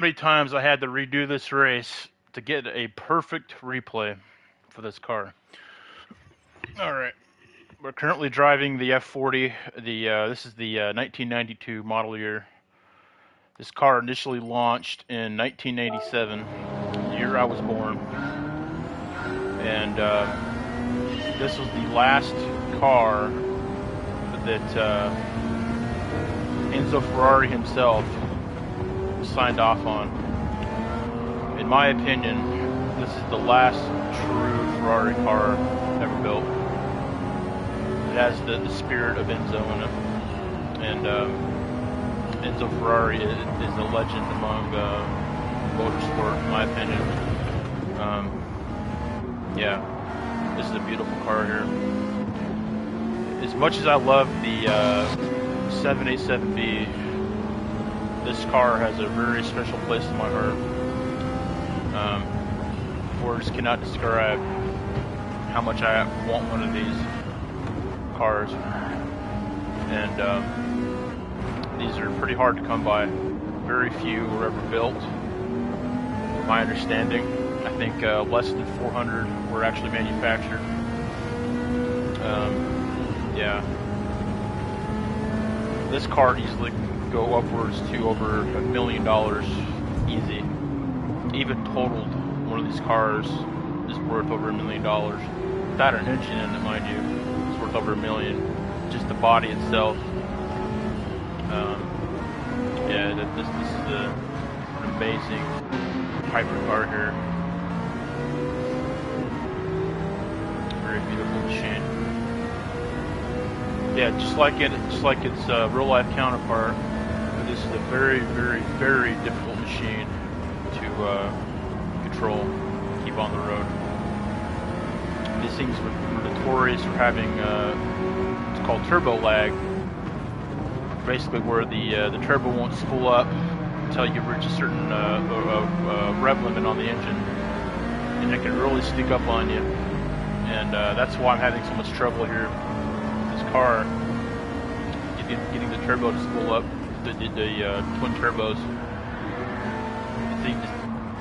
Many times I had to redo this race to get a perfect replay for this car. All right, we're currently driving the F40. This is the 1992 model year. This car initially launched in 1987, the year I was born, and this was the last car that Enzo Ferrari himself signed off on. In my opinion, this is the last true Ferrari car ever built. It has the spirit of Enzo in it, and Enzo Ferrari is a legend among motorsport, in my opinion. Yeah, this is a beautiful car here. As much as I love the 787B, this car has a very special place in my heart. Words cannot describe how much I want one of these cars, and these are pretty hard to come by. Very few were ever built. From my understanding, I think less than 400 were actually manufactured. Yeah, this car easily can go upwards to over $1 million easy. Even totaled, one of these cars is worth over $1 million. Without an engine in it, mind you, it's worth over $1 million. Just the body itself. Yeah, this is an amazing hyper car here. Very beautiful machine. Yeah, just like its real life counterpart, but this is a very, very, very difficult machine to control, keep on the road. These things were notorious for having it's called turbo lag. Basically, where the turbo won't spool up until you reach a certain rev limit on the engine, and it can really sneak up on you. And that's why I'm having so much trouble here with this car, getting the turbo to spool up, the twin turbos.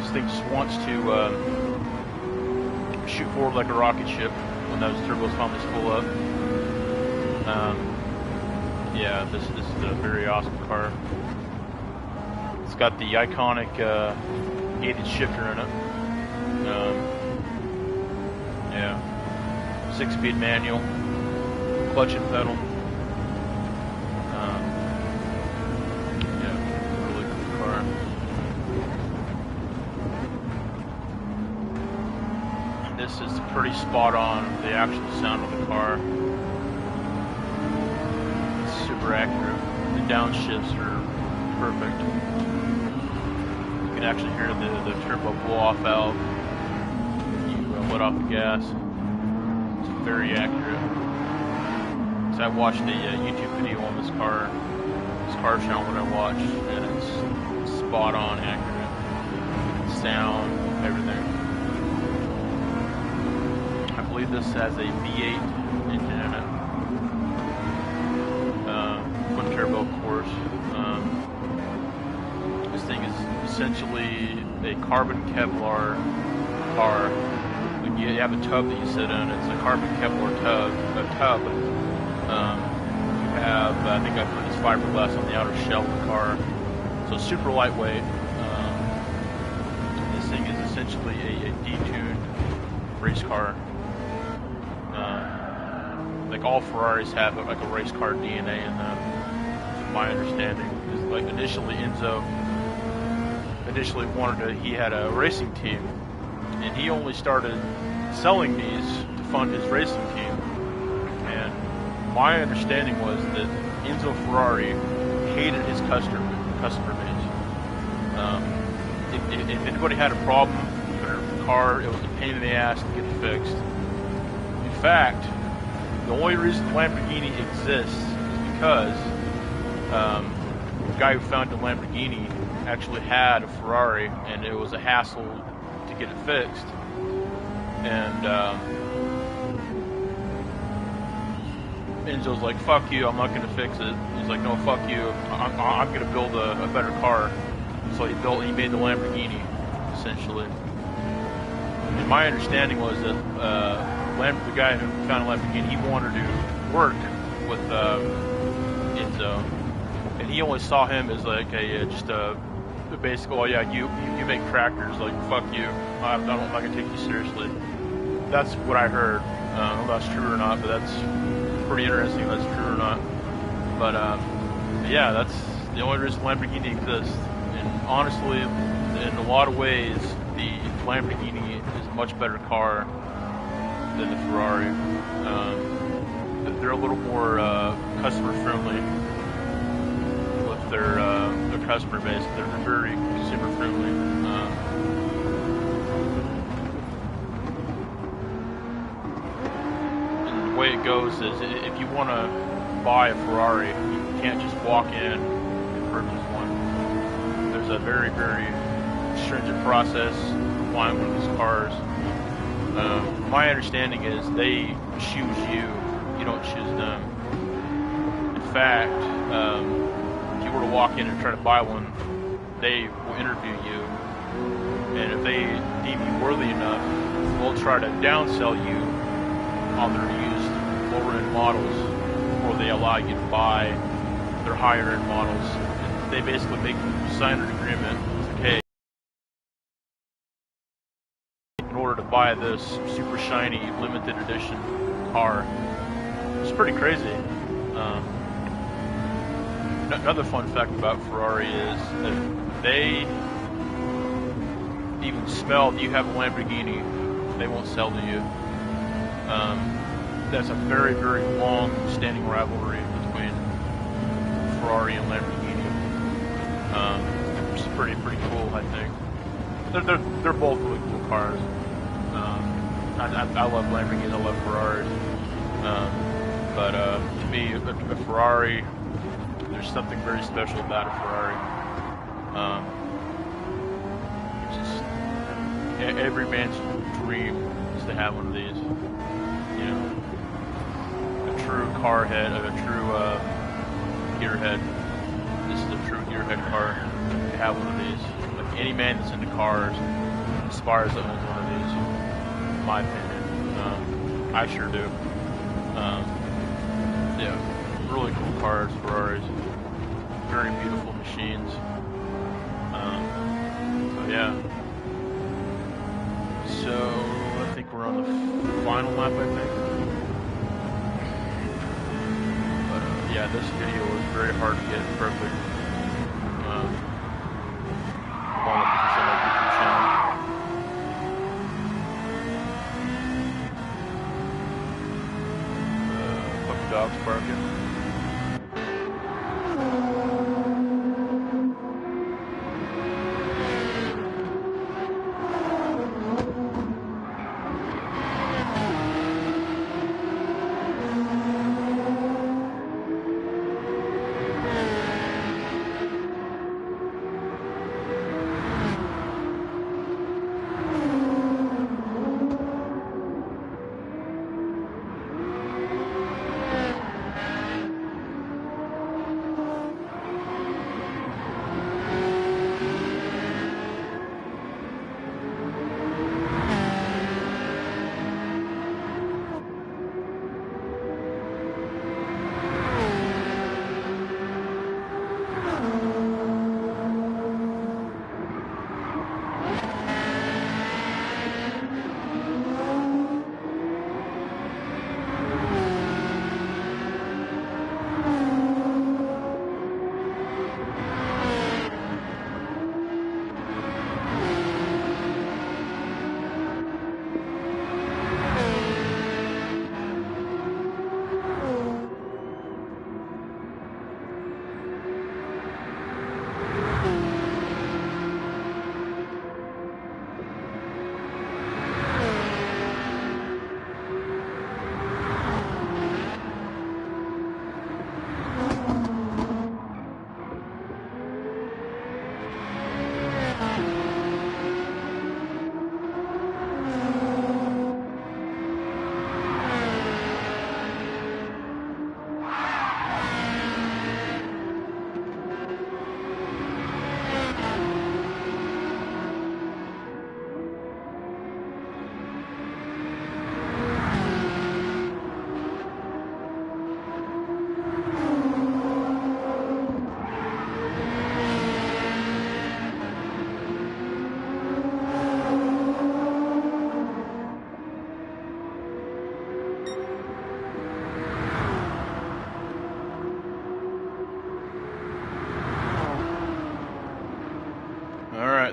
This thing just wants to shoot forward like a rocket ship when those turbos finally spool up. Yeah, this is a very awesome car. It's got the iconic gated shifter in it. Yeah, 6-speed manual, clutch and pedal. Yeah, really cool car. This is pretty spot on the actual sound of the car. It's super accurate. The downshifts are perfect. You can actually hear the turbo blow off valve when you let off the gas. It's very accurate. So I watched a YouTube video on this car channel that I watched, and it's spot on accurate. Sound, everything. I believe this has a V8 engine in it. Twin turbo, of course. This thing is essentially a carbon Kevlar car. When you have a tub that you sit in, it's a carbon Kevlar tub. You have, I think I put this fiberglass on the outer shell of the car, so super lightweight. This thing is essentially a detuned race car. Like all Ferraris have like a race car DNA in them, from my understanding. Because like initially Enzo he had a racing team, and he only started selling these to fund his racing team. And my understanding was that Enzo Ferrari hated his customer base. If anybody had a problem with the car, it was a pain in the ass to get it fixed. In fact, the only reason Lamborghini exists is because the guy who founded Lamborghini actually had a Ferrari, and it was a hassle to get it fixed. And Enzo's like, fuck you, I'm not going to fix it. He's like, no, fuck you, I'm going to build a better car. So he made the Lamborghini, essentially. And my understanding was that the guy who found Lamborghini, he wanted to work with Enzo, and he only saw him as like just a basic. Oh yeah, you make tractors, like fuck you. I'm not gonna take you seriously. That's what I heard. I don't know if that's true or not, but that's pretty interesting if that's true or not. But yeah, that's the only reason Lamborghini exists. And honestly, in a lot of ways, the Lamborghini is a much better car than the Ferrari. They're a little more customer friendly with their customer base. They're very consumer friendly. And the way it goes is, if you want to buy a Ferrari, you can't just walk in and purchase one. There's a very, very stringent process for buying one of these cars. My understanding is they choose you. You don't choose them. In fact, if you were to walk in and try to buy one, they will interview you, and if they deem you worthy enough, they'll try to downsell you on their used lower-end models, or they allow you to buy their higher-end models. And they basically make you sign an agreement. Okay, in order to buy this super shiny limited edition car. It's pretty crazy. Another fun fact about Ferrari is that they even smell that you have a Lamborghini, they won't sell to you. That's a very, very long-standing rivalry between Ferrari and Lamborghini. Which is pretty cool, I think. They're both really cool cars. I love Lamborghinis, I love Ferraris. But to me, a Ferrari, there's something very special about a Ferrari. It's just every man's dream is to have one of these. You know, a true car head, a true gearhead. This is a true gearhead car. To have one of these, like any man that's into cars aspires to own one of these. In my opinion, I sure do. Yeah, really cool cars, Ferraris. Very beautiful machines. So yeah. So I think we're on the final lap, I think. But yeah, this video was very hard to get perfect. All up to some of my YouTube channel. Puppy dogs barking.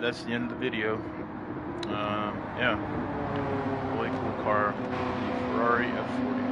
that's the end of the video. Yeah, really cool car, the Ferrari F40.